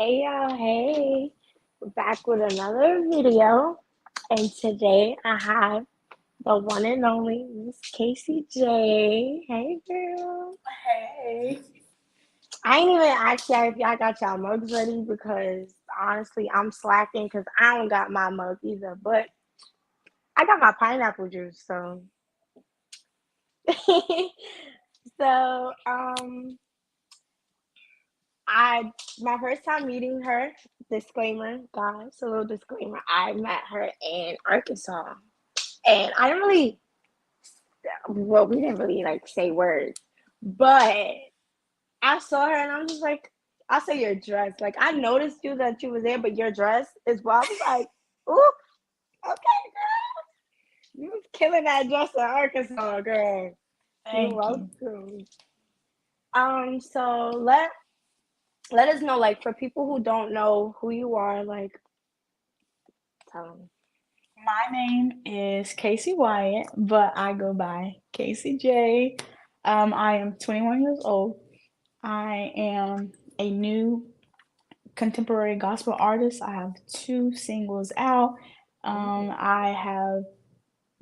Hey y'all, hey. We're back with another video. And today I have the one and only Miss Casey J. Hey girl. Hey. I ain't even asked y'all if y'all got y'all mugs ready because honestly I'm slacking because I don't got my mug either. But I got my pineapple juice, so so I my first time meeting her, disclaimer, guys, a little disclaimer. I met her in Arkansas, and I didn't really, well, we didn't really like say words, but I saw her and I'm just like, I saw your dress. Like I noticed you that you was there, but your dress as well. I was like, ooh, okay, girl, you was killing that dress in Arkansas, girl. You're Thank you. welcome. So let us know, like, for people who don't know who you are, like, tell them. My name is Casey Wyatt, but I go by Casey J. I am 21 years old. I am a new contemporary gospel artist. I have two singles out. I have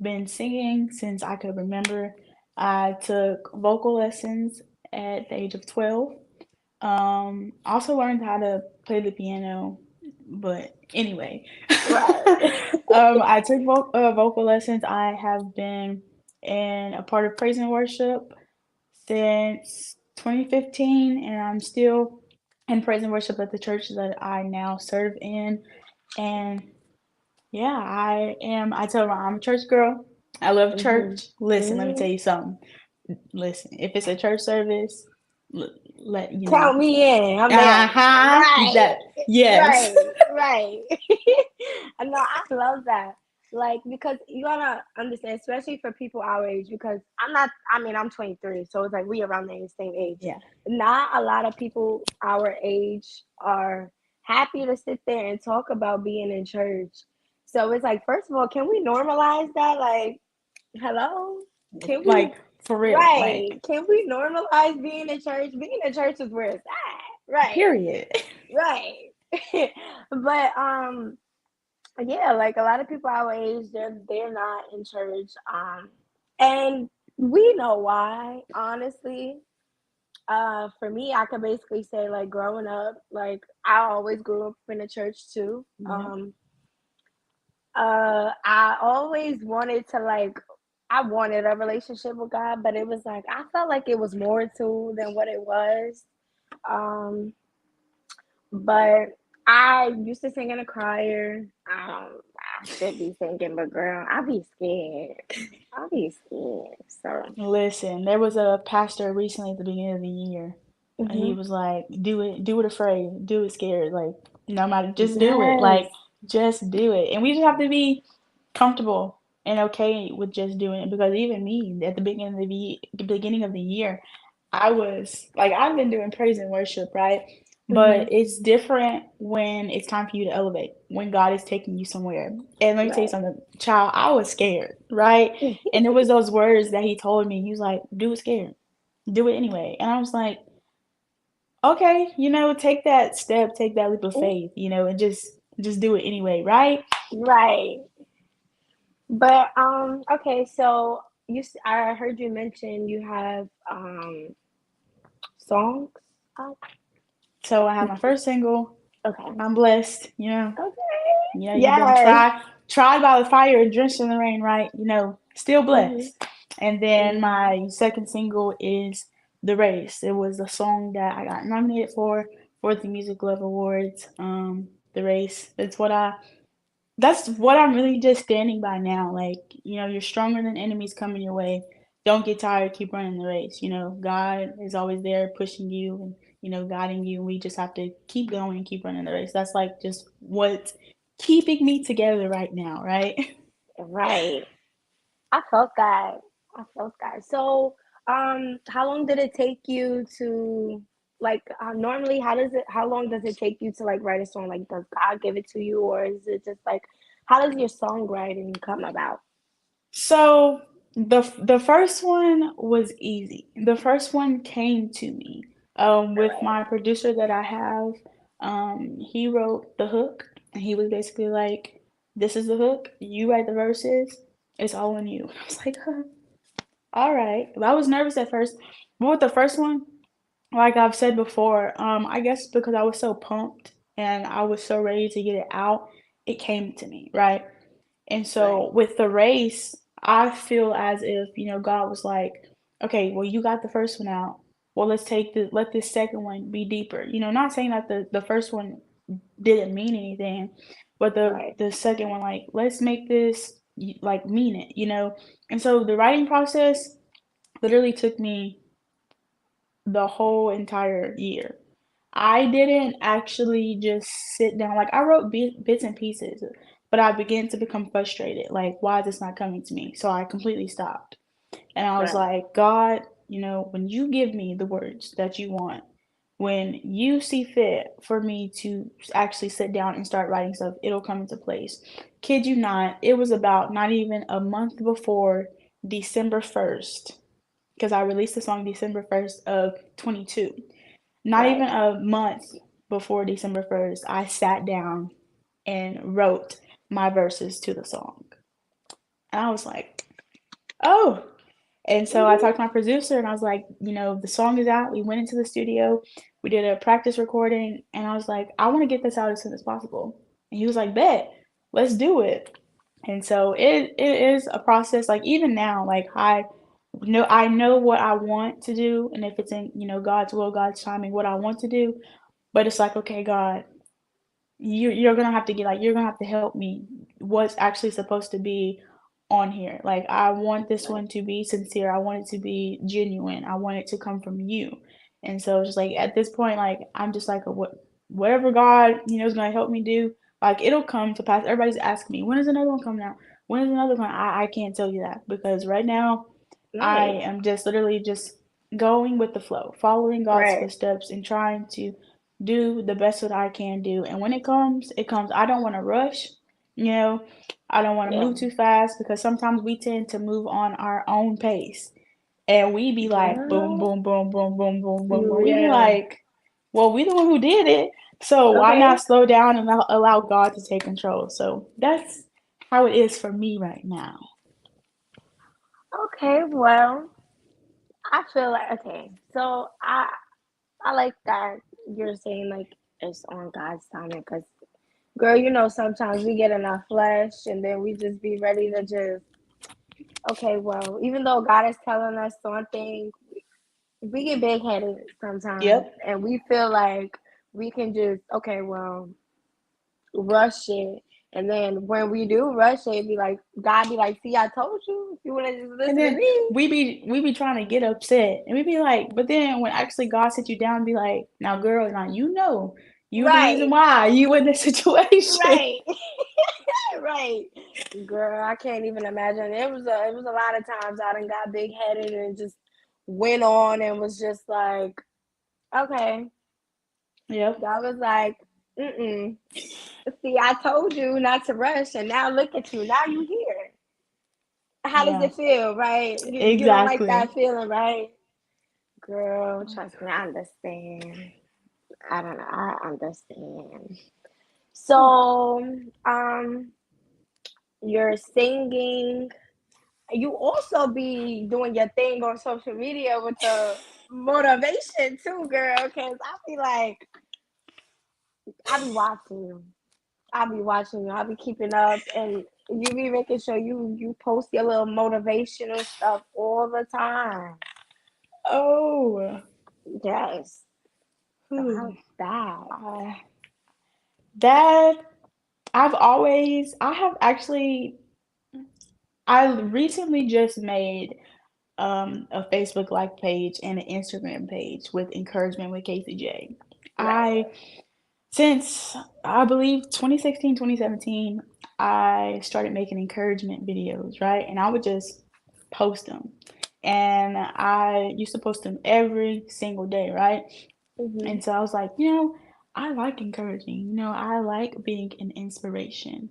been singing since I could remember. I took vocal lessons at the age of 12. Also learned how to play the piano, but anyway, Right. I took vocal lessons. I have been in a part of praise and worship since 2015, and I'm still in praise and worship at the church that I now serve in. And yeah, I tell them I'm a church girl. I love Mhm. church. Listen, let me tell Mhm. you something. Listen, if it's a church service, let you know. Count me in. I'm there. Uh-huh. Right. That yes. Right. Right. No, I love that. Like, because you gotta understand, especially for people our age, because I'm not, I mean, I'm 23, so it's like we around the same age. Yeah. Not a lot of people our age are happy to sit there and talk about being in church. So it's like, first of all, can we normalize that? Like, hello? Can we, Like for real. right? Like Can we normalize being in church? Being in church is where it's at. Right. period. Right. But yeah, like a lot of people our age, they're not in church. And we know why, honestly. For me, I could basically say, like, growing up, like I always grew up in a church too. Yep. I always wanted to, like, I wanted a relationship with God, but it was like I felt like it was more to than what it was. Um, but I used to sing in a choir. I should be singing, but girl, I be scared. I be scared. So, Listen, there was a pastor recently at the beginning of the year. He hmm, was like, do it afraid, do it scared. Like, no matter, just do it. yes, Like, just do it. And we just have to be comfortable and okay with just doing it because even me at the beginning of the year, I was like, I've been doing praise and worship, right? hmm, But it's different when it's time for you to elevate, when God is taking you somewhere. And let me tell you right. something, child, I was scared, right? And it was those words that he told me. He was like, do it scared, do it anyway. And I was like, okay, take that step, take that leap of faith, and just do it anyway, right? Right. But okay, so I heard you mention you have songs out. So I had my first single, Okay. I'm blessed, Okay. you've been Yes. tried by the fire, drenched in the rain, right? Still Mhm. blessed. And then Mhm. my second single is The Race. It was a song that I got nominated for the Music Love Awards. The Race. That's what I'm really just standing by now. Like, you're stronger than enemies coming your way. Don't get tired, keep running the race. God is always there pushing you and, guiding you. We just have to keep going, keep running the race. That's like just what's keeping me together right now, right? Right. I felt that. I felt that. So, how long did it take you to, like, normally how long does it take you to, like, write a song? Like, does God give it to you, or is it just like, how does your songwriting come about? So the first one was easy. The first one came to me with Right. my producer that I have. He wrote the hook, and he was basically like, "This is the hook. You write the verses. It's all on you." I was like, "All right." But I was nervous at first, but with the first one, like I've said before, I guess because I was so pumped and I was so ready to get it out, it came to me, right? And so Right. with the race, I feel as if, God was like, okay, well, you got the first one out. Well, let this second one be deeper. Not saying that the first one didn't mean anything, but Right. the second one, like, let's make this like mean it. And so the writing process literally took me the whole entire year. I didn't actually just sit down. Like I wrote bits and pieces, but I began to become frustrated. Like, why is this not coming to me? So I completely stopped. And I was Right. like, God, when you give me the words that you want, when you see fit for me to actually sit down and start writing stuff, it'll come into place. Kid you not, it was about not even a month before December 1st, because I released the song December 1st of 22. Not even Right. a month before December 1st, I sat down and wrote my verses to the song. And I was like, oh. And so I Mhm. talked to my producer and I was like, the song is out. We went into the studio, we did a practice recording, and I was like, I want to get this out as soon as possible. And he was like, bet, let's do it. And so it is a process. Like even now, like I know what I want to do, and if it's in God's will, God's timing, what I want to do. But it's like, okay, God, you're gonna have to get like you're gonna have to help me. What's actually supposed to be on here? Like I want this Right. one to be sincere. I want it to be genuine. I want it to come from you. And so it's just like at this point, like I'm just like whatever God is gonna help me do. Like it'll come to pass. Everybody's asking me, when is another one coming out? When is another one? I can't tell you that because right now I Right. am just literally just going with the flow, following God's Right. footsteps and trying to do the best that I can do. And when it comes, it comes. I don't want to rush, you know, I don't want to Yeah. move too fast because sometimes we tend to move on our own pace and we be like boom, Girl. boom, boom, boom, boom, boom, boom, boom. We be Yeah. like, well, we the one who did it. So why Okay. not slow down and allow God to take control? So that's how it is for me right now. Okay. Well, I feel like okay. So I like that you're saying like it's on God's timing because girl, sometimes we get in our flesh and then we just be ready to just okay. Well, even though God is telling us something, we get big headed sometimes Yep. and we feel like we can just okay. Well, rush it. And then when we do rush it, be like, God be like, see, I told you, if you would have just And listened to then me. we be trying to get upset, and we be like, but then when actually God sit you down and be like, now girl, now you the reason Right, why you in this situation. right, right. Girl, I can't even imagine. It was a lot of times I done got big headed and just went on and was just like, okay. Yep. God was like, mm-mm. See, I told you not to rush, and now look at you. Now you here. How does Yeah. it feel, right? You don't like Exactly. that feeling, right? Girl, trust me, I understand. I don't know, I understand. So, um, you're singing. You also be doing your thing on social media with the motivation too, girl. Cause I be like, I be watching you. I be watching you. I be keeping up, and you be making sure you post your little motivational stuff all the time. Oh. Yes. So how's Whew. that? Uh, that I have actually I recently just made a Facebook Live page and an Instagram page with encouragement with Casey J. Right. I Since I believe 2016, 2017, I started making encouragement videos, right? And I would just post them. And I used to post them every single day, right? Mhm. And so I was like, I like encouraging. I like being an inspiration.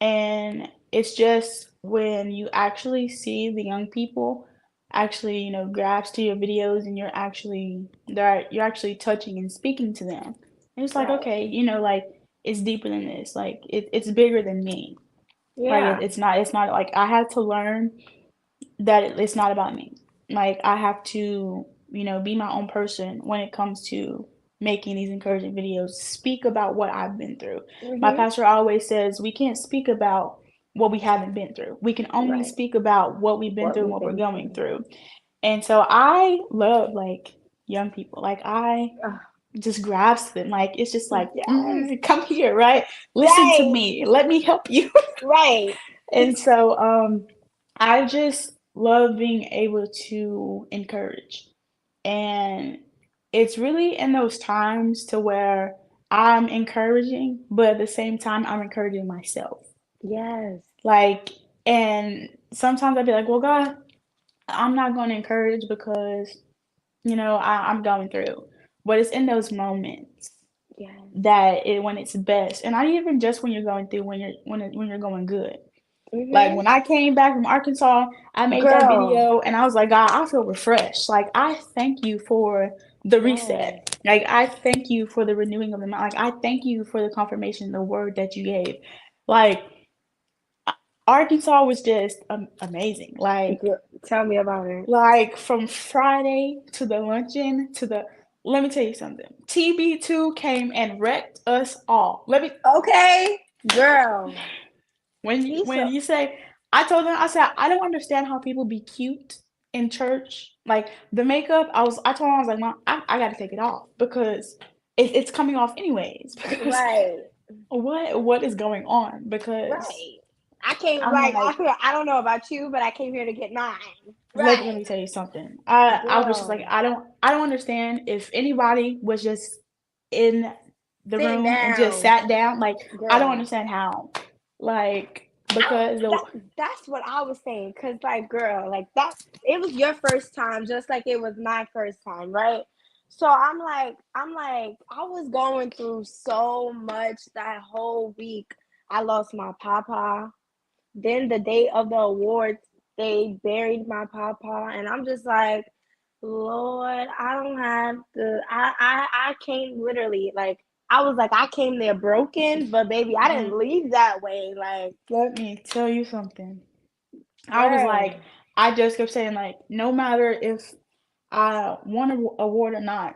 And it's just when you actually see the young people actually, grasp to your videos and you're actually touching and speaking to them. And it's like, Right. okay, like it's deeper than this. Like it's bigger than me. Like Yeah. it's not like I had to learn that it's not about me. Like I have to, be my own person when it comes to making these encouraging videos, speak about what I've been through. My Mhm. pastor always says we can't speak about what we haven't been through. We can only Right. speak about what we've been What through and we've what we're been going through. through. And so I love like young people. Like I Ugh, just grasp them. Like it's just like, yes. come here, right? Listen to Right. me. Let me help you. Right. And so I just love being able to encourage. And it's really in those times to where I'm encouraging, but at the same time I'm encouraging myself. Yes. Like, and sometimes I'd be like, well, God, I'm not going to encourage because, I'm going through. But it's in those moments Yes. that when it's best, and not even just when you're going through, when you're going good. Like Mhm. when I came back from Arkansas, I made that Girl. video and I was like, God, I feel refreshed. Like I thank you for the Yes. reset. Like I thank you for the renewing of the mind. Like I thank you for the confirmation, the word that you gave. Like Arkansas was just amazing. Tell me about it. Like from Friday to the luncheon to the let me tell you something. TB2 came and wrecked us all. Let me Okay, girl. He's when so you say I told them I said I don't understand how people be cute in church. Like the makeup, I told them I was like, Mom, I got to take it off because it's coming off anyways. Because right. what is going on? Because Right. I came I'm like like I don't know about you, but I came here to get mine. let Right. me tell you something. I was just like Girl. I don't understand if anybody was just in the Sitting room and just down. sat down. Like I don't Girl. understand how. Like I because the that's what I was saying. Cause like girl, like that it was your first time, just like it was my first time, right? So I'm like, I was going through so much that whole week. I lost my papa. Then the day of the awards, they buried my papa, and I'm just like, Lord, I don't have the. I came literally like I was like I came there broken, but baby, I Mhm. didn't leave that way. Like, Let me tell you something. I was like, girl, I just kept saying like, no matter if I won an award or not,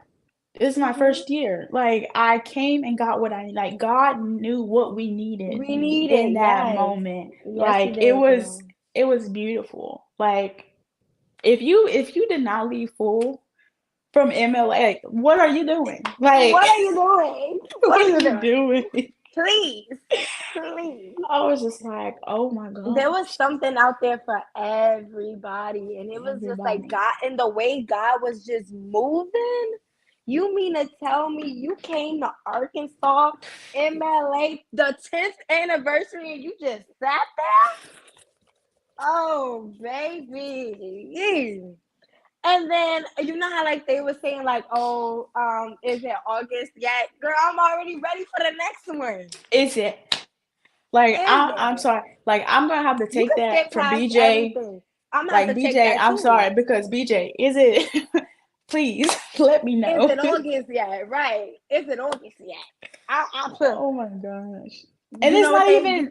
this is my hmm first year. Like I came and got what I need. Like God knew what we needed we need in it. that Yes, moment. yes, he Like it did, was girl. it was beautiful. Like if you did not leave full from MLA, like, what are you doing? Like What are you doing? What what are are you you doing? doing? Please, please. I was just like, oh my There was gosh, something out there for everybody, and it was just like everybody. God, and the way God was just moving. You mean to tell me you came to Arkansas, MLA, the 10th anniversary, and you just sat there? Oh, baby. And then you know how like they were saying like, oh, is it August yet? Girl, I'm already ready for the next one. Is it? Like Is I'm it? sorry. Like I'm gonna have to You take can skip that from past BJ. everything. I'm gonna have Like to take BJ, that I'm too. sorry because BJ, is it? Please let me Is know. it August yet? Right. Is it August yet? I put, Oh my gosh. And you know what they,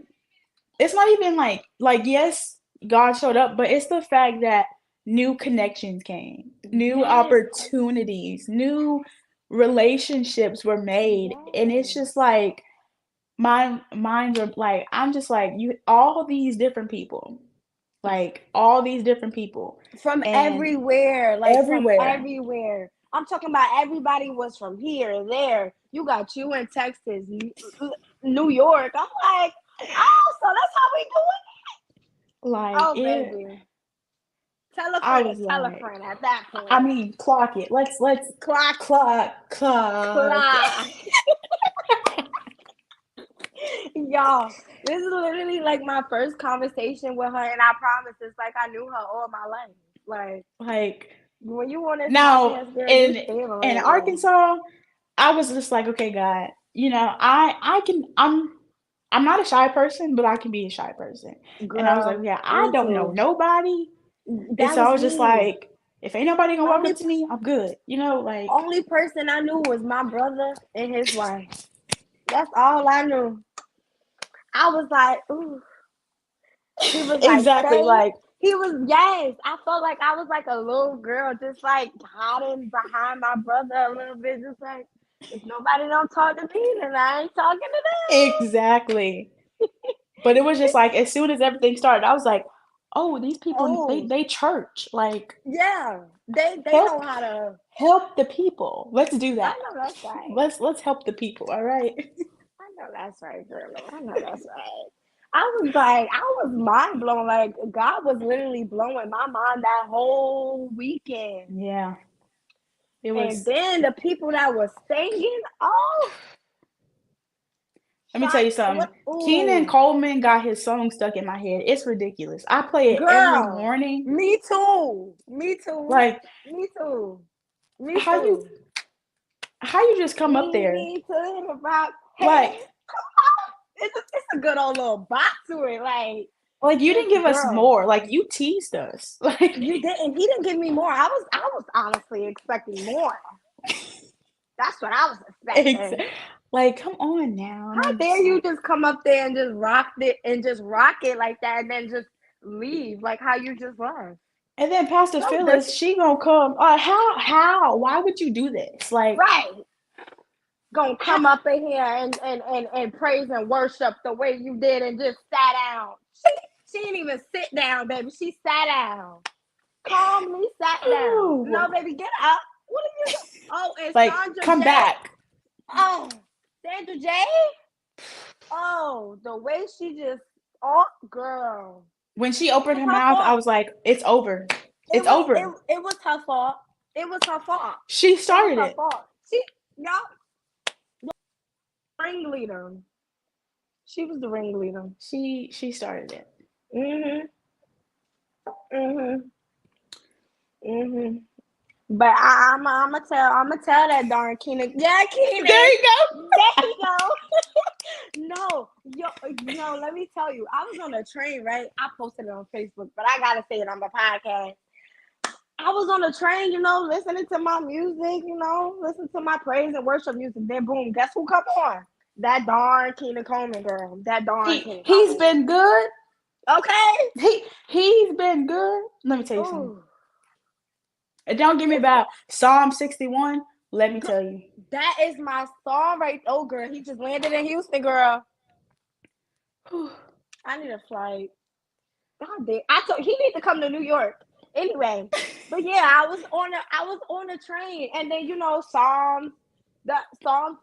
it's not even like yes, God showed up, but it's the fact that new connections came, new yes, opportunities, new relationships were made. And it's yes. just like minds are like I'm just like you all these different people. Like all these different people From and everywhere, like from everywhere. everywhere. I'm talking about everybody was from here, there. You got you in Texas, New York. I'm like, oh, so that's how we do it. Like Oh, it baby. Tell a I friend was to tell a like friend at that I point. mean clock it. Let's Clock, clock. clock. Y'all, this is literally like my first conversation with her, and I promise it's like I knew her all my life. Like, Like when you on this now podcast, girl, you in stay on in it, yeah. Arkansas, I was just like, okay, God, I can I'm not a shy person, but I can be a shy person. And I was like, Girl, yeah, I me don't know too. nobody. And That so I was was just me. like, If ain't nobody gonna walk Only up to me, I'm good. You know, like only person I knew was my brother and his wife. That's all I knew. I was like, ooh. He was like, exactly. stay. Like He was, yes. I felt like I was like a little girl, just like hiding behind my brother a little bit, just like, if nobody don't talk to me, then I ain't talking to exactly. But it was just like as soon as everything started, I was like, oh, these them. people Oh, they church. Like yeah. They help know how to. help the people. Let's do I that. know that's right. Let's help the people. All right. I know that's right, girl. I know that's right. I was like, I was mind blown. Like God was literally blowing my mind that whole weekend. Yeah. It And was. then the people that were singing, oh, Let me tell shot you something. what? Keenan Ooh, Coleman got his song stuck in my head. It's ridiculous. I play it every girl, morning. me too, me too, Like me too, me how you too. how you just come up We there? need to rock. Like Hey, it's a good old little bop to it. Like like you this didn't give us girl, more. Like you teased us. Like you didn't. He didn't give me more. I was honestly expecting more. That's what I was ex- expecting. like come on now. And How I'm dare just you like just come up there and just rock it like that, and then just leave like how you just left? and then Pastor So Phyllis, she gonna come. How? Why would you do this? Like right, gonna how, come up in here and praise and worship the way you did and just sat down. She didn't even sit down, baby. She sat down, calmly sat down. oh, No, baby, get up. What are you doing? Oh, and like Sandra come J. back. Oh, Sandra J. Oh, the way she just, oh, girl. When she opened It's her her mouth, I fault. was like, it's over. It It's was over. it was her fault. It was her fault. She It was started her it. fault. She y'all ringleader. She was the ringleader. She started it. Mhm. Mhm. Mhm. But I'm gonna tell that darn Keenan. Yeah, There Keenan. you go. There you go. No, yo, let me tell you. I was on a train, right? I posted it on Facebook, but I gotta say it on my podcast. I was on the train, listening to my music, listening to my praise and worship music. Then boom, guess who come on? That darn Keenan Coleman girl. That darn Keenan He's Coleman. been good. Okay. He's been good. Let me tell you something. Ooh, And don't get me it's about Psalm 61. Let me tell you. that is my song right. Oh, girl, he just landed in Houston, girl. I need a flight. God damn. I told he need to come to New York. Anyway, but yeah, I was on a train, and then the Psalms.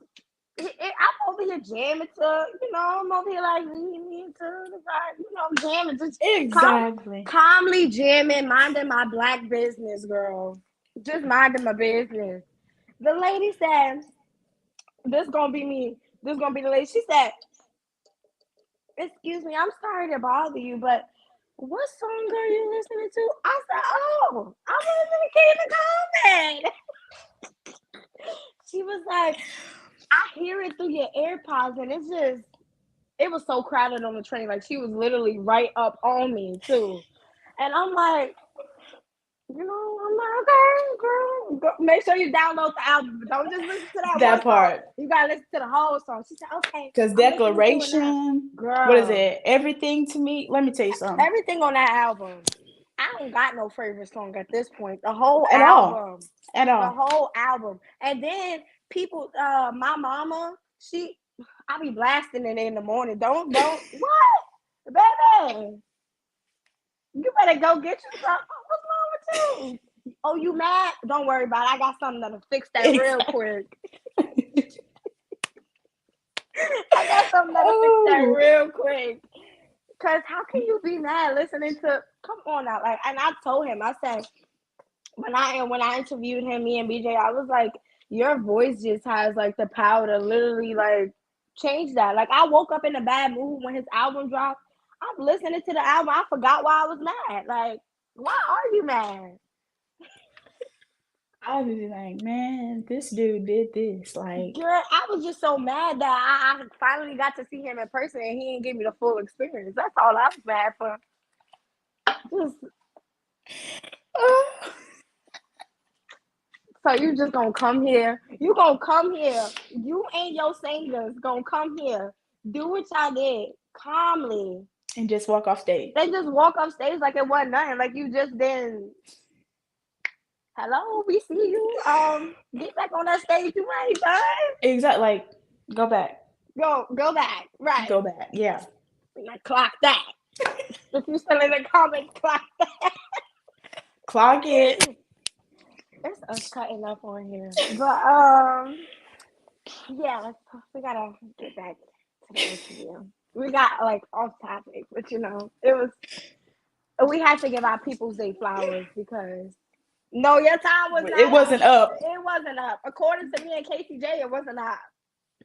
I'm over here jamming to, I'm over here like leaning to the right, jamming, just Exactly. calmly jamming, minding my black business, girl. Just minding my business. The lady said, "This gonna be me. This gonna be the lady." She said, "Excuse me, I'm sorry to bother you, but what song are you listening to?" I said, "Oh, I'm listening to Kingdom Comment." She was like, "I hear it through your AirPods, and it was so crowded on the train. Like she was literally right up on me too." And I'm like, I'm like, okay, girl. Make sure you download the album, but don't just listen to that one That song. part. You gotta listen to the whole song. She said, okay, Because I'm listening to it now. declaration, what is Girl, it? Everything to me. Let me tell you something. everything on that album. I don't got no favorite song at this point. The whole At all. album. At The all. whole album. And then people, my mama, I be blasting it in the morning. Don't, what? Baby, you better go get you some. What's wrong with you? Oh, you mad? Don't worry about it. I got something that'll fix that real Exactly. quick. I got something that'll fix that Oh. real quick. Cause how can you be mad listening to? Come on now, like, and I told him, I said when I interviewed him, me and BJ, I was like, your voice just has like the power to literally like change that. Like I woke up in a bad mood when his album dropped. I'm listening to the album. I forgot why I was mad. Like, why are you mad? I was like, man, this dude did this. Like, Girl, I was just so mad that I finally got to see him in person and he didn't give me the full experience. That's all I was mad for. Just, oh. So you just gonna come here. You gonna come here. You and your singers gonna come here. Do what y'all did calmly. and just walk off stage. They just walk up stage like it wasn't nothing. Like you just didn't. Hello, we see you. Get back on that stage. You ain't done. Exactly. Like, go back. Go back. Right. Go back. Yeah. Like, clock that. If you still in the comments, clock that. Clock it. It's us cutting up on here. But yeah, we gotta get back to the interview. We got like off topic, but it was we had to give our people's day flowers because no, your time was It not wasn't up. up. It wasn't up. According to me and Casey J, it wasn't up.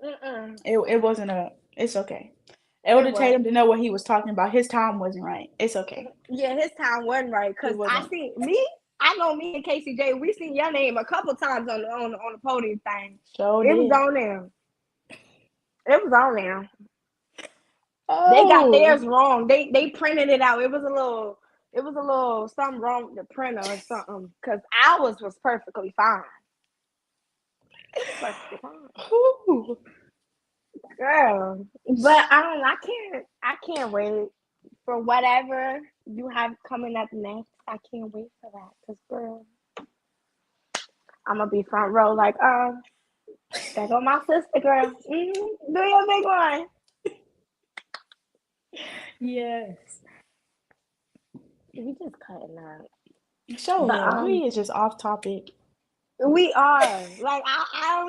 Mm-mm. It wasn't up. It's okay. It Elder was. Tatum to know what he was talking about. His time wasn't right. It's okay. Yeah, his time wasn't right. It Cause I wasn't. see me. I know me and Casey J. We seen your name a couple times on the podium thing. So It was did. on there. It was on there. They got Oh. theirs wrong. They printed it out. It was a little something wrong with the printer or something. Cause ours was perfectly fine. Perfectly fine. Whew. Girl. But I can't wait for whatever you have coming up next. I can't wait for that. Cause girl, I'm gonna be front row like, there go my sister girl. Do your big one. Yes. We just cutting up. So But yeah, we is just off topic. we are like I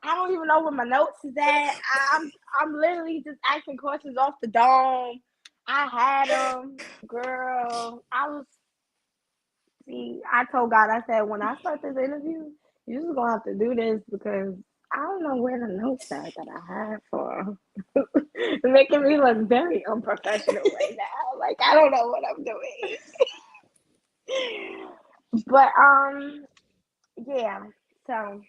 don't even know where my notes is at. I'm literally just asking questions off the dome. I had them, girl. I told God, I said when I start this interview, you're just gonna have to do this because I don't know where the notes at that I have for making me look very unprofessional right now. Like I don't know what I'm doing. But yeah. So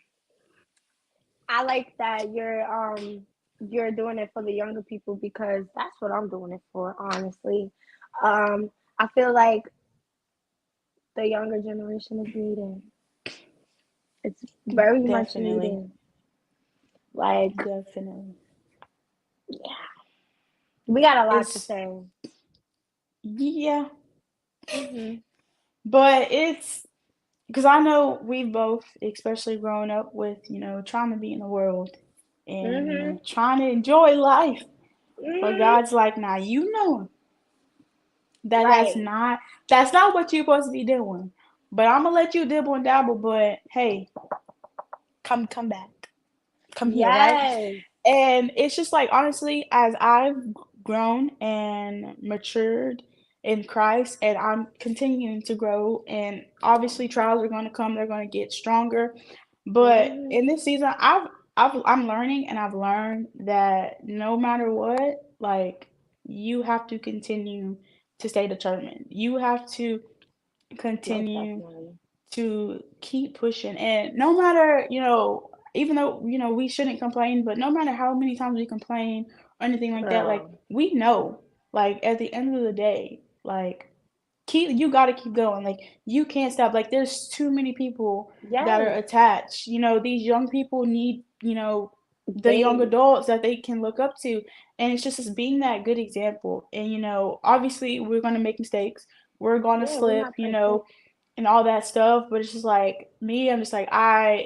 I like that you're doing it for the younger people because that's what I'm doing it for, honestly. I feel like the younger generation is needed. It's very much Definitely. needed. Like, Definitely. yeah, we got a lot to It's say. yeah, Mhm. but it's because I know we've both, especially growing up with, trying to be in the world and, Mhm. trying to enjoy life. But Mhm. God's like, now you know that Right. that's not what you're supposed to be doing. But I'm gonna let you dibble and dabble. But hey, come back, come here, right? Yes. And it's just like honestly, as I've grown and matured in Christ, and I'm continuing to grow, and obviously trials are going to come, they're going to get stronger. But Mhm. in this season, I'm learning, and I've learned that no matter what, like you have to continue to stay determined. You have to Most continue definitely. to keep pushing. And no matter, even though, we shouldn't complain, but no matter how many times we complain or anything like that, like Girl. we know, like at the end of the day, like you got to keep going. Like you can't stop. Like there's too many people that are Yes. attached. These young people need, the young They. adults that they can look up to. And it's just as being that good example. And, obviously we're going to make mistakes. We're going to Yeah, we're slip, not perfect. and all that stuff. But it's just like me, I'm just like,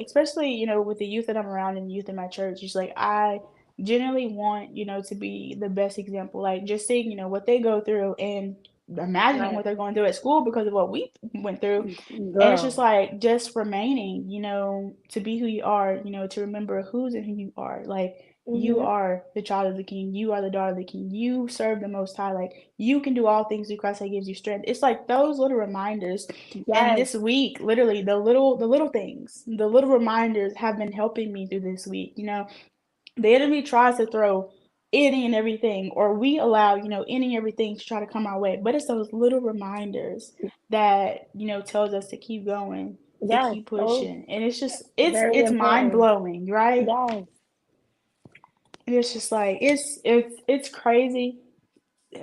especially, with the youth that I'm around and the youth in my church, it's like, I generally want, to be the best example. Like just seeing, what they go through and imagining what Right. they're going through at school because of what we went through. And it's just Girl. like, just remaining, to be who you are, to remember who's and who you are. Like, you Mhm. are the child of the king. You are the daughter of the king. You serve the most high. Like, you can do all things through Christ that gives you strength. It's like those little reminders. And Yes. this week, literally, the little things, the little reminders have been helping me through this week. The enemy tries to throw any and everything, or we allow, any and everything to try to come our way. But it's those little reminders that, tells us to keep going, to Yes. keep Those pushing. And it's just it's very it's mind important. blowing, right? Yes. And it's just like it's crazy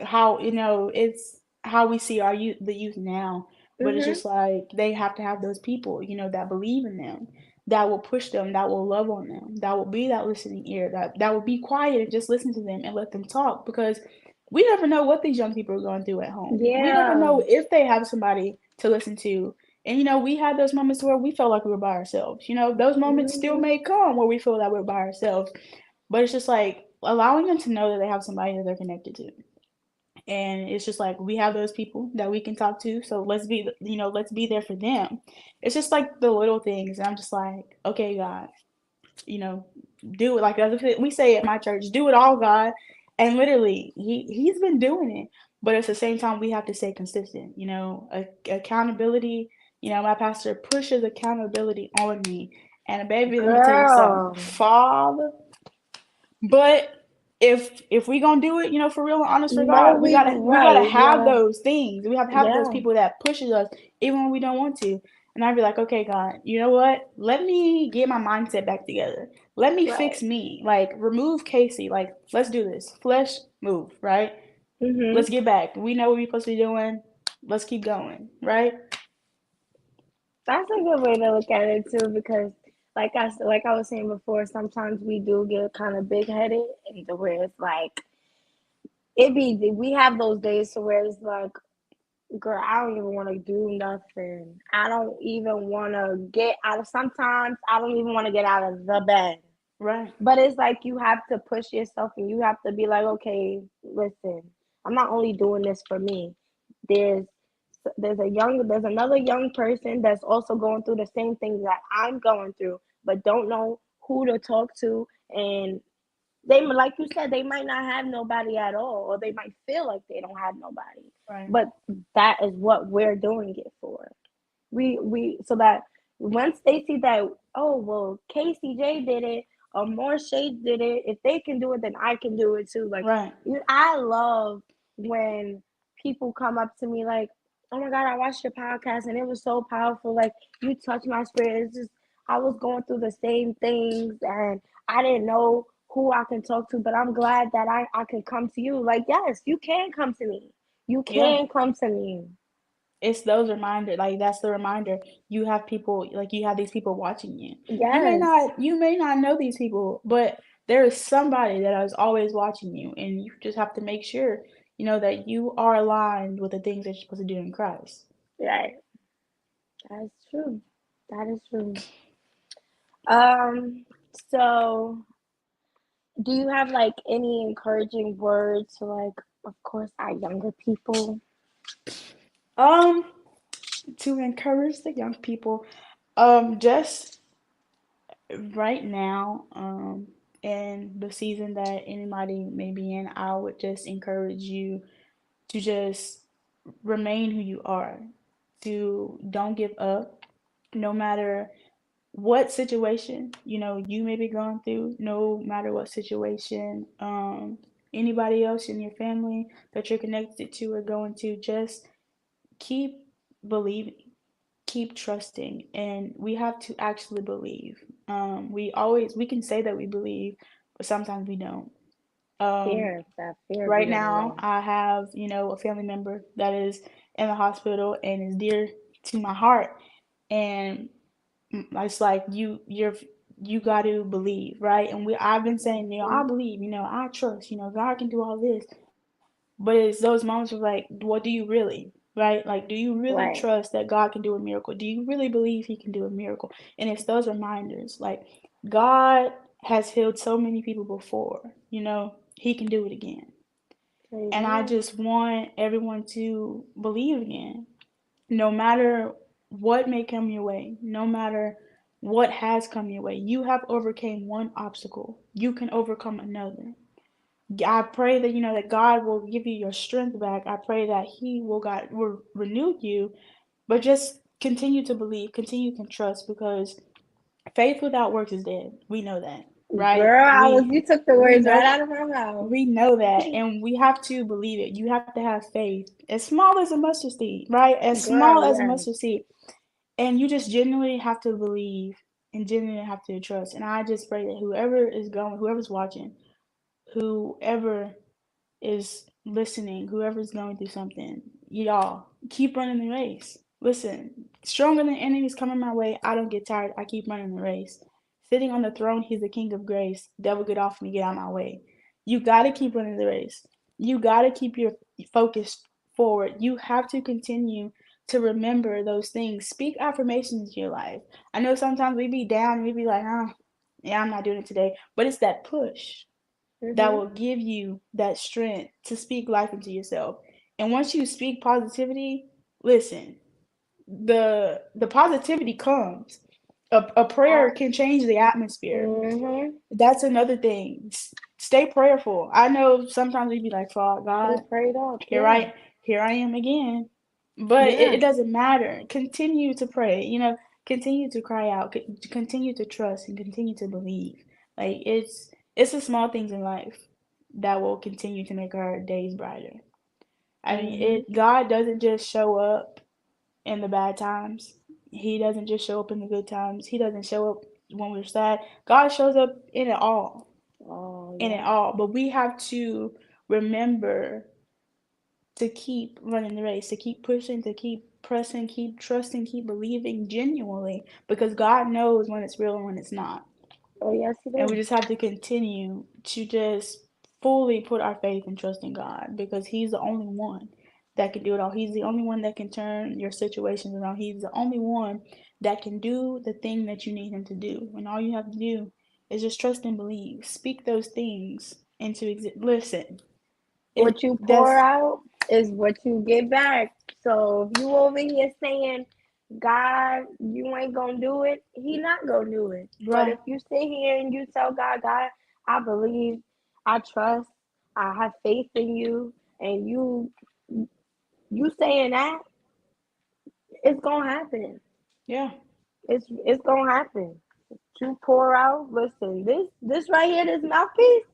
how it's how we see our youth, the youth now. But it's Mhm. just like they have to have those people, that believe in them, that will push them, that will love on them, that will be that listening ear, that will be quiet and just listen to them and let them talk, because we never know what these young people are going through at home. We never Yeah. know if they have somebody to listen to. And we had those moments where we felt like we were by ourselves. Those moments still Hmm. may come where we feel that we're by ourselves, but it's just like allowing them to know that they have somebody that they're connected to. And it's just like we have those people that we can talk to, so let's be there for them. It's just like the little things, and I'm just like, okay, God, you know do it. Like we say at my church, do it all, God. And literally he's been doing it, but at the same time we have to stay consistent. Accountability. My pastor pushes accountability on me, and baby, let me tell you something, Girl. Father. But if we gonna do it, for real and honest for No, God, we we gotta we right. gotta We have gotta. those things. We have to have those Yeah. people that pushes us even when we don't want to. And I'd be like, okay, God, you know what? Let me get my mindset back together. Let me fix Right. me. Like remove Casey. Like let's do this. Flesh move, right? Mhm. Let's get back. We know what we're supposed to be doing. Let's keep going, right? That's a good way to look at it too, because like I was saying before, sometimes we do get kind of big headed, and to where it's like we have those days to where it's like, girl, I don't even want to do nothing. I don't even want to get out of. Sometimes I don't even want to get out of the bed. Right, But it's like you have to push yourself, and you have to be like, okay, listen, I'm not only doing this for me. There's there's another young person that's also going through the same things that I'm going through, but don't know who to talk to. And they, like you said, they might not have nobody at all, or they might feel like they don't have nobody. right, But that is what we're doing it for. We so that once they see that, oh well, KCJ did it, or more Shade did it. If they can do it, then I can do it too. Like, right. I love when people come up to me like, oh my God, I watched your podcast and it was so powerful. Like, you touched my spirit. It's just, I was going through the same things and I didn't know who I can talk to, but I'm glad that I can come to you. Like, yes, you can come to me. You Yeah. can come to me. It's those reminders, like that's the reminder. You have people, like you have these people watching you. Yes. You may not know these people, but there is somebody that is always watching you, and you just have to make sure, that you are aligned with the things that you're supposed to do in Christ. Right. That's true. That is true. Um, so do you have like any encouraging words to, like, of course, our younger people? Um, to encourage the young people, just right now, in the season that anybody may be in, I would just encourage you to just remain who you are, to don't give up, no matter what situation you may be going through, no matter what situation anybody else in your family that you're connected to are going to. Just keep believing, keep trusting, and we have to actually believe. We can say that we believe, but sometimes we don't. um, That fear right be in the now way. I have a family member that is in the hospital and is dear to my heart. And it's like you got to believe, right? And I've been saying, I Mhm. believe, I trust, God can do all this. But it's those moments of like, what do you really, right? Like, do you really Right. trust that God can do a miracle? Do you really believe He can do a miracle? And it's those reminders, like, God has healed so many people before, He can do it again. And I Amen. just want everyone to believe again, no matter what may come your way, no matter what has come your way. You have overcame one obstacle, you can overcome another. I pray that that God will give you your strength back. I pray that He will renew you, but just continue to believe, continue to trust, because faith without works is dead. We know that, right? Girl, we you took the we words right know out of my mouth. we know that, and we have to believe it. You have to have faith, as small as a mustard seed, right? As Girl, small as a yes. mustard seed. And you just genuinely have to believe and genuinely have to trust. And I just pray that whoever's watching, whoever is listening, whoever's going through something, y'all keep running the race. Listen, stronger than enemies coming my way. I don't get tired. I keep running the race. Sitting on the throne, he's the king of grace. Devil, get off me, get out of my way. You got to keep running the race. You got to keep your focus forward. You have to continue to remember those things. Speak affirmations into your life. I know sometimes we be down, we be like, oh, yeah, I'm not doing it today. But it's that push that Mhm. will give you that strength to speak life into yourself. And once you speak positivity, listen, the positivity comes. A prayer Uh, can change the atmosphere. mhm. That's another thing. Stay prayerful. I know sometimes we be like, "Father Stay God, prayed up. here Yeah. I am again." But Yeah. it doesn't matter. Continue to pray. Continue to cry out. Continue to trust and continue to believe. Like it's the small things in life that will continue to make our days brighter. I mean, Mhm. it God doesn't just show up in the bad times. He doesn't just show up in the good times. He doesn't show up when we're sad. God shows up in it all, Oh in it yeah. all. But we have to remember to keep running the race, to keep pushing, to keep pressing, keep trusting, keep believing genuinely because God knows when it's real and when it's not. Oh yes, it And we is. just have to continue to just fully put our faith and trust in God because He's the only one that can do it all. He's the only one that can turn your situations around. He's the only one that can do the thing that you need Him to do. And all you have to do is just trust and believe. Speak those things into existence. Listen, What you pour that's out is what you get back. So if you over here saying, God, you ain't gonna do it, he not gonna do it. But right. if you sit here and you tell God, God, I believe, I trust, I have faith in you, and you saying that, it's gonna happen. Yeah. It's gonna happen. You pour out, listen, this right here, this mouthpiece,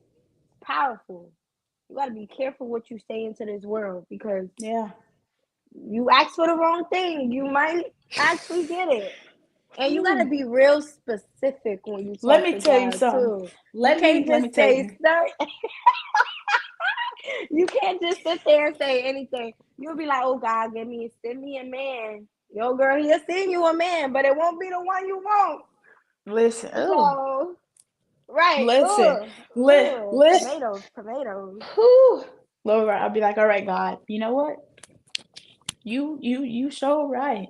powerful. You gotta be careful what you say into this world because Yeah. you ask for the wrong thing, you might actually get it. And you gotta Whew. be real specific when you Let talk me to tell you God something. too. You can't Let me just tell say you. you can't just sit there and say anything. You'll be like, oh God, send me a man. Yo girl, he'll send you a man, but it won't be the one you want. Listen. Oh. So right, Listen. Listen. tomatoes, tomatoes. Whew. Lord, I'll be like, all right, God, you know what? You so right.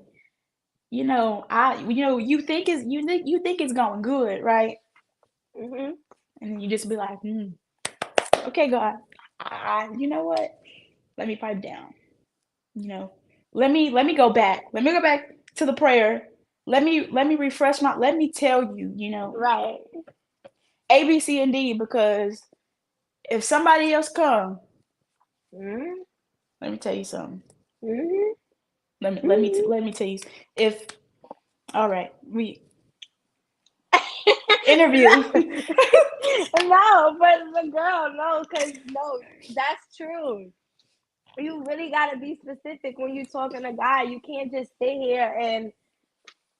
You think it's going good, right? Hmm. And then you just be like, okay, God, you know what? Let me pipe down. You know, let me go back. Let me go back to the prayer. Let me refresh my. Let me tell you, Right. A, B, C, and D. Because if somebody else come, Hmm. let me tell you something. Hmm. Let me tell you. If all right, we interview. No, no, but girl, no, cause no, that's true. You really gotta be specific when you talking to God. You can't just sit here and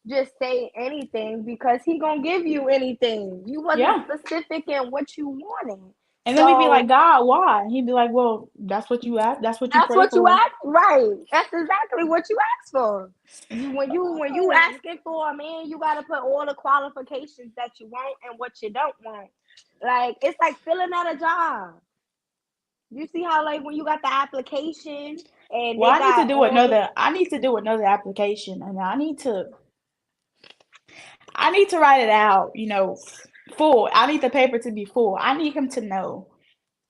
just say anything because he gonna give you anything. You wasn't Yeah. specific in what you wanted. And then we'd be like, So God, why? And he'd be like, well, that's what you asked. That's what you that's prayed what you for. asked, right? That's exactly what you asked for. When you asking for a man, you gotta put all the qualifications that you want and what you don't want. Like it's like filling out a job. You see how like when you got the application and Well, they got all the I need to do another application, and I need to write it out. Full. I need the paper to be full. I need him to know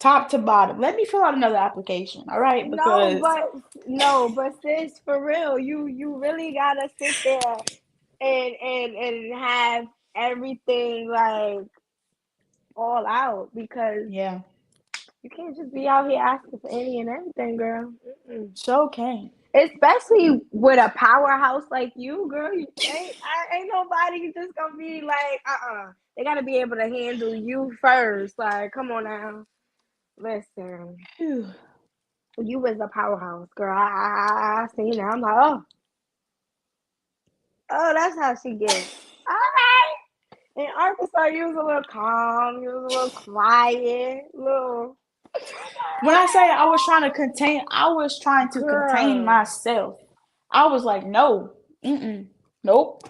top to bottom. Let me fill out another application, all right? no, Because but no, but sis, for real, you really gotta sit there and have everything like all out because yeah, you can't just be out here asking for any and everything, girl. Mm-mm. so can. Especially with a powerhouse like you, girl. Ain't nobody just gonna be like, They gotta be able to handle you first. Like, come on now, listen. Whew. You was a powerhouse, girl. I seen that. I'm like, oh, that's how she get. All right. In Arkansas, you was a little calm. You was a little quiet, little. When I say I was trying to contain Girl, myself. I was like, no, nope.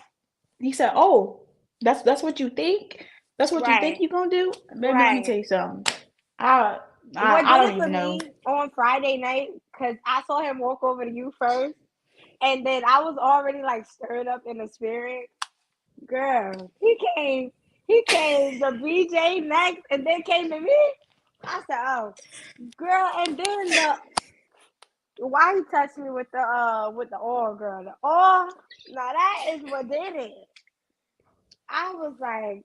He said, oh, that's what you think? That's what you think Right, you gonna do? Baby, let me right. tell you something. I What I did don't it for even know. me on Friday night? Because I saw him walk over to you first, and then I was already like stirred up in the spirit. Girl, he came to BJ next, and then came to me. I said, "Oh, girl," and then why he touched me with the oil, girl. The oil, now that is what did it. I was like,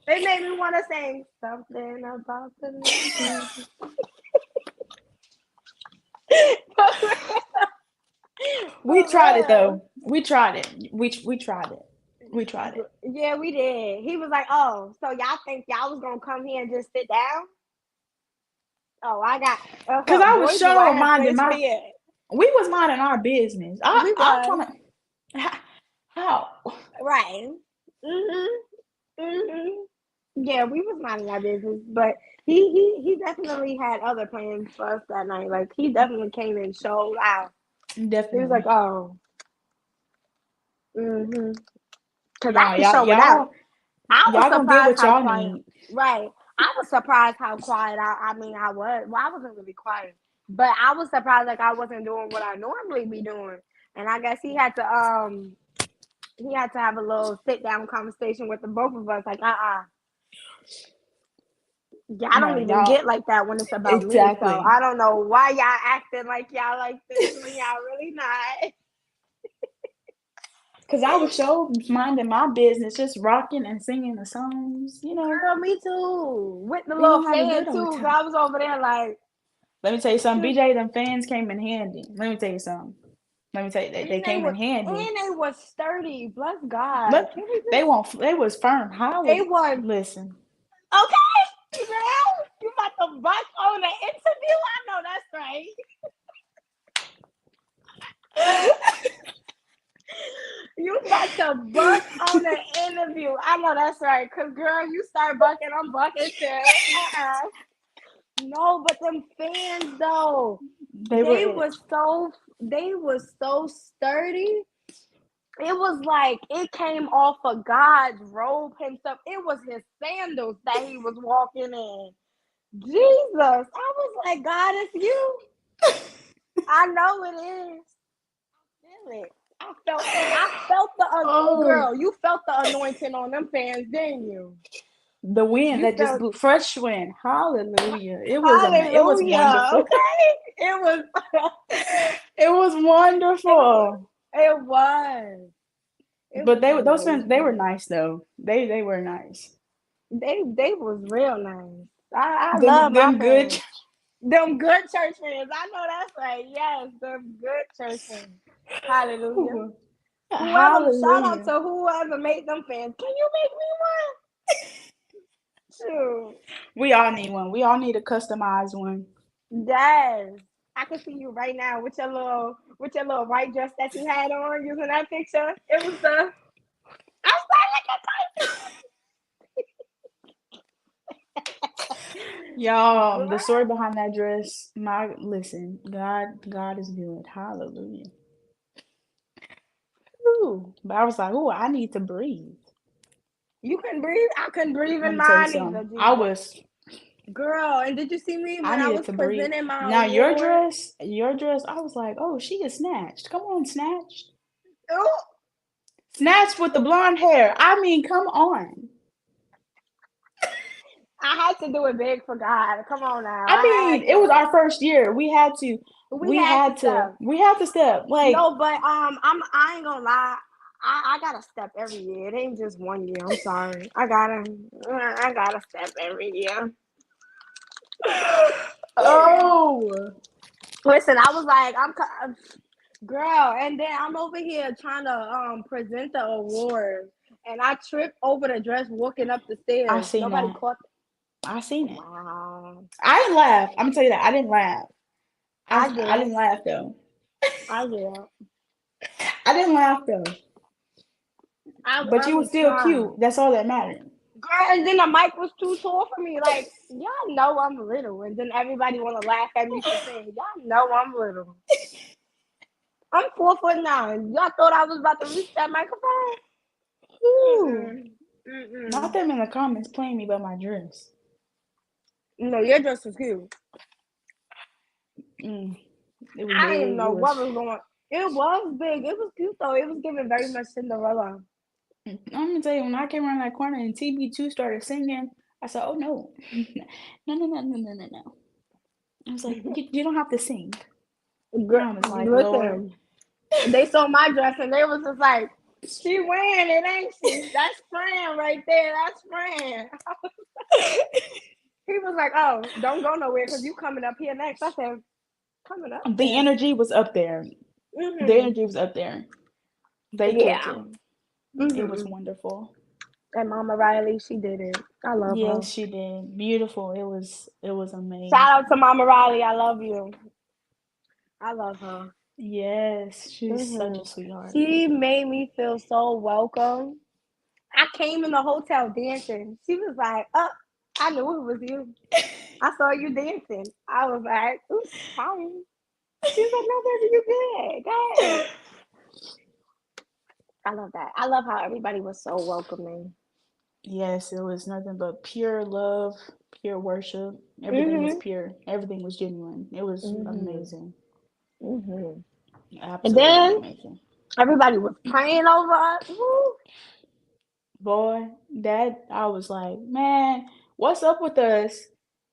they made me want to sing something about the lady. We For tried it real. though. We tried it. We tried it. We tried it. Yeah, we did. He was like, "Oh, so y'all think y'all was gonna come here and just sit down? Oh, I got Cause I was boys do. I sure have minding place for my you. we was minding our business. We I'm was trying to how right. Mhm. Mhm. Yeah, we was minding our business, but he definitely had other plans for us that night. Like he definitely came and showed out. He was like, definitely. "Oh, mhm," because I Y'all, was y'all, showing out. y'all, I was y'all gonna get surprised what how y'all quiet. need. Right. I was surprised how quiet I mean I was. Well, I wasn't really quiet. But I was surprised like I wasn't doing what I normally be doing. And I guess he had to have a little sit down conversation with the both of us, like, y'all No, don't even y'all get like that when it's about me. So exactly. I don't know why y'all acting like y'all like this when y'all really not. Cause I was so minding my business, just rocking and singing the songs. Girl, me too. With the We little gonna have a fan good old too. So time. I was over there like, Let me tell you something, shoot. BJ. Them fans came in handy. Let me tell you something. Let me tell you, they came in handy. And they was sturdy. Bless God. Look, Can we they just won't. They was firm. How they would was listen? okay, girl. You about to buck on the interview? I know that's right. You about to buck on the interview. I know that's right. Cause girl, you start bucking, I'm bucking too. No, but them fans though, They were they it. was so they was so sturdy. It was like it came off of God's robe himself. It was his sandals that he was walking in. Jesus. I was like, God, it's you. I know it is. Feel it. I felt the oh Oh, girl, you felt the anointing on them fans, didn't you? the wind You that just felt blew, fresh wind. Hallelujah! It was hallelujah. wonderful. Okay. It was It was it was wonderful. it was. It But was those fans, they were amazing. nice though. They were nice. They was real nice. I love my Them good. fans. Them good church fans. I know that's right. Yes, them good church fans. Hallelujah. Whoever shout out Hallelujah. to whoever made them fans. Can you make me one? Shoot. We all need one. We all need a customized one. Yes. I can see you right now with your little white dress that you had on using that picture. It was the I started like Y'all, a the story behind that dress, my listen, God is good. Hallelujah. Ooh. But I was like, ooh, I need to breathe. you couldn't breathe. I couldn't breathe Let in me tell you mine either, something. I Jesus. was Girl, and did you see me I when I needed was to breathe. presenting my Now award? your dress, I was like, oh, she is snatched. Come on, snatched. Oh, Snatched with the blonde hair. I mean, come on. I had to do it big for God. Come on now. I I mean, had it was to. our first year. We had to step. we had to step. Like, No, but I ain't gonna lie. I gotta step every year. It ain't just one year. I'm sorry. I gotta step every year. oh, Listen, I was like, girl, and then I'm over here trying to present the award, and I tripped over the dress walking up the I stairs. seen Nobody that. caught. I seen it. Wow, I didn't laugh. I'm gonna tell you that. I didn't laugh. I I did. didn't laugh though. I did. I didn't laugh though. But I you were was still trying. cute. That's all that mattered. Girl, and then the mic was too tall for me. Like, y'all know I'm little, and then everybody want to laugh at me for saying, y'all know I'm little. I'm 4'9". Y'all thought I was about to reach that microphone? Ooh. Mm-mm. Not Mm-mm. them in the comments playing me about my dress. No, your dress was cute. Mm. It was I didn't big. It know was. what was going. It was big. It was cute though. It was giving very much Cinderella. I'm gonna tell you, when I came around that corner and TB2 started singing, I said, "Oh no, no, no, no, no, no, no, no." I was like, "You don't have to sing." And I was like, "Lord." Listen, they saw my dress and they was just like, "She wearing it, ain't she? That's Fran right there. That's Fran." He was like, "Oh, don't go nowhere because you coming up here next." I said, "Coming up The there." energy was up there. The Mhm. energy was up there. They killed Yeah. it. It was Mhm. wonderful. And Mama Riley, she did it. I love Yes, her. she did. Beautiful. It was Shout out to amazing. Mama Riley. I love you. I love her. Yes, she's such a Mhm. sweetheart. She made me feel so welcome. I came in the hotel dancing. She was like, "Oh, I knew it was you. I saw you dancing." I was like, "Oops, hi." She was like, "No, baby, you good. Go ahead." I love that. I love how everybody was so welcoming. Yes, it was nothing but pure love, pure worship. Everything was Mhm. pure. Everything was genuine. It was Mhm. amazing. Mhm. And Absolutely then amazing. everybody was praying over us. Woo. Boy, that I was like, man, what's up with us?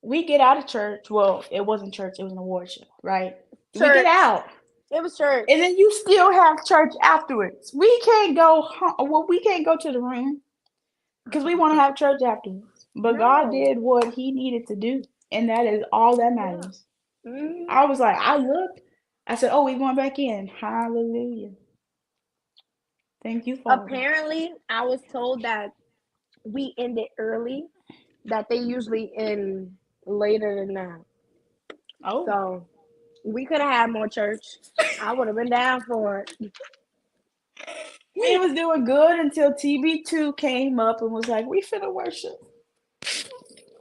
We get out of church. Well, it wasn't church, it was an award show, right? We get Church. out, It was church. and then you still have church afterwards. We can't go home. Well, we can't go to the room because we want to have church afterwards. But God No. did what He needed to do, and that is all that Yeah. matters. Mhm. I was like, I looked, I said, oh, we going back in. Hallelujah. Thank you, Father. Apparently, I was told that we ended early. That they usually end later than that. Oh, So we could have had more church. I would have been down for we it. was doing good until TB2 came up and was like, we finna worship.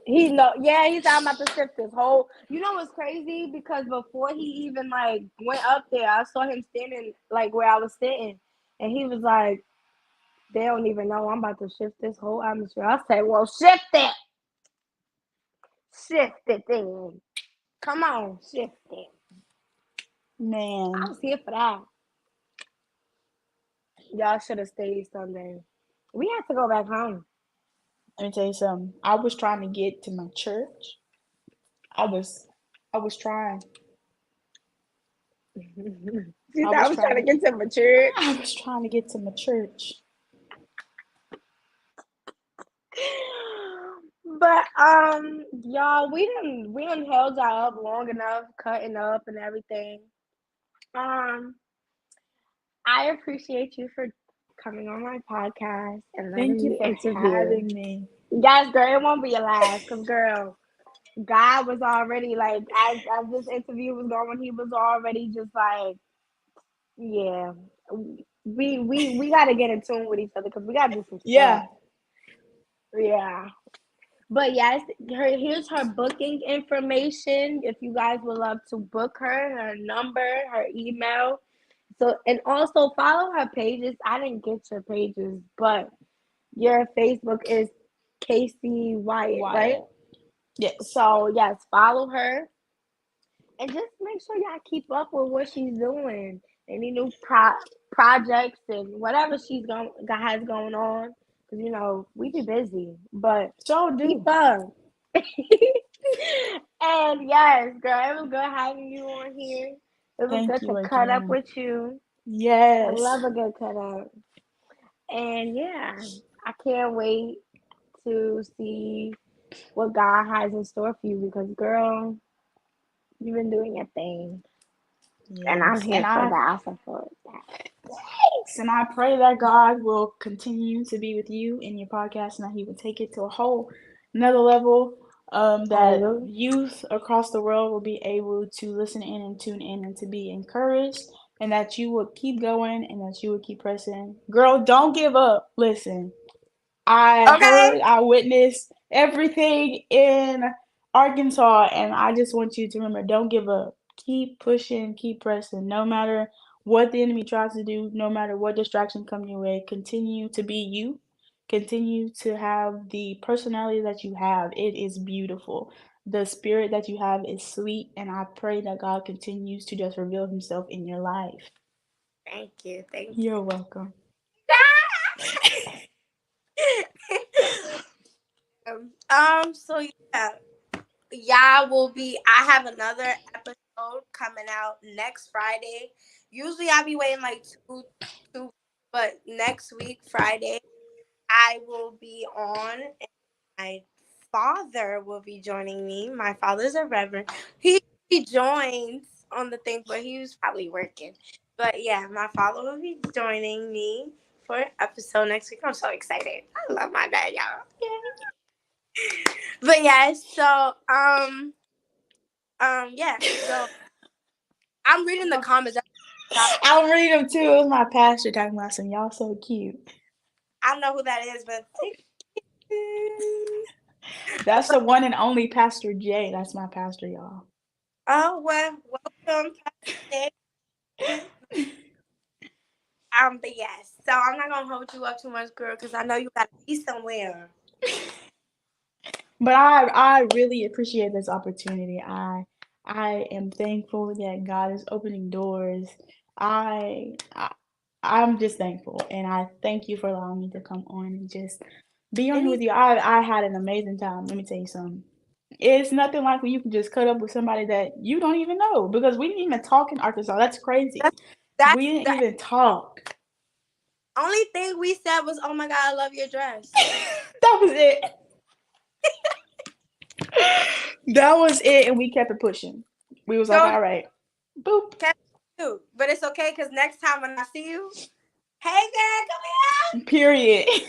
He know, yeah, he's I'm about to shift his whole. You know what's crazy? Because before he even like went up there, I saw him standing like where I was sitting, and he was like, "They don't even know I'm about to shift this whole atmosphere." I said, "Well, shift it, then. Come on, shift it." I Man, was here for that. Y'all should have stayed Sunday. We had to go back home. let me tell you something. I was trying to get to my church. I was, I was trying. She I said I was was trying to trying. get to my church. I was trying to get to my church. But y'all, we done held y'all up long enough, cutting up and everything. Um, I appreciate you for coming on my podcast and Thank letting you me for interview. having me. Yes, girl, it won't be your last, cause girl, God was already like as this interview was going, he was already just like, yeah, we got to get in tune with each other because we got to do some stuff. Yeah. Yeah. But yes, here's her booking information. If you guys would love to book her number, her email. So and also follow her pages. I didn't get your pages, but your Facebook is Casey Wyatt, right? Wyatt. Yes. So yes, follow her and just make sure y'all keep up with what she's doing. Any new projects and whatever she's going has going on. Cause we be busy, but So keep do. up. And yes, girl, it was good having you on here. It was Thank good to you cut up again. with you. I Yes. love a good cut up. And yeah, I can't wait to see what God has in store for you because, girl, you've been doing your thing. And I'm Yes. here for that. I support that. Thanks. And I pray that God will continue to be with you in your podcast and that He will take it to a whole another level. That Hallelujah. youth across the world will be able to listen in and tune in and to be encouraged, and that you will keep going and that you will keep pressing. Girl, don't give up. Listen, I Okay. heard, I witnessed everything in Arkansas, and I just want you to remember, don't give up. Keep pushing, keep pressing, no matter what the enemy tries to do, no matter what distraction come your way, continue to be you. Continue to have the personality that you have. It is beautiful. The spirit that you have is sweet, and I pray that God continues to just reveal himself in your life. Thank you. Thank You're welcome. you. So yeah, y'all will be. I have another episode coming out next Friday. Usually I be waiting like two, but next week Friday I will be on. And my father will be joining me. My father's a reverend. He joins on the thing, but he was probably working. But yeah, my father will be joining me for an episode next week. I'm so excited. I love my dad, y'all. But yeah, so yeah. So I'm reading the comments. I'm reading them too. It was my pastor talking about some y'all so cute. I don't know who that is, but thank you. That's the one and only Pastor Jay. That's my pastor, y'all. Oh well, welcome, Pastor Jay. But yes, so I'm not gonna hold you up too much, girl, because I know you gotta be somewhere. But I really appreciate this opportunity. I am thankful that God is opening doors. I, I I'm just thankful, and I thank you for allowing me to come on and just be on here Any with you. I had an amazing time. Let me tell you something. It's nothing like when you can just cut up with somebody that you don't even know, because we didn't even talk in Arkansas. That's crazy. that's We didn't the even talk. only thing we said was, "Oh my God, I love your dress." That was it. That was it, and we kept it pushing. We was like, So all right, boop. kept you, but it's okay because next time when I see you, hey girl, come Period. here.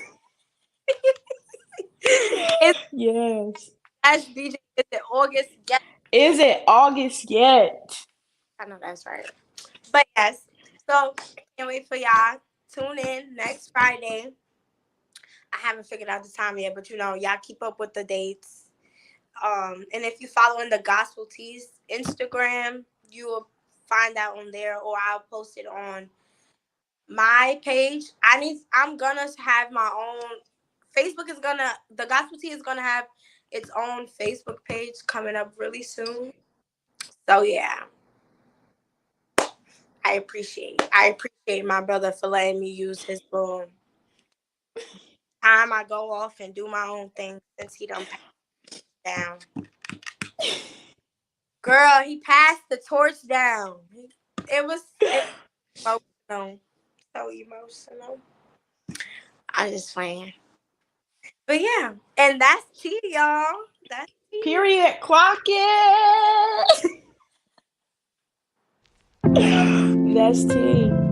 It's Yes. as DJ. Is it August? Yes, Is it August yet? I know that's right. But yes, so I can't wait for y'all. Tune in next Friday. I haven't figured out the time yet, but y'all keep up with the dates. And if you following the Gospel Teas Instagram, you will find out on there, or I'll post it on my page. I'm gonna have my own Facebook is gonna the Gospel Tea is gonna have its own Facebook page coming up really soon. So yeah, I appreciate my brother for letting me use his little time. I go off and do my own thing since he done passed down. Girl, he passed the torch down. It was emotional. So emotional. I just playing. But yeah. And that's tea, y'all. That's tea. Period. Clock it. That's tea.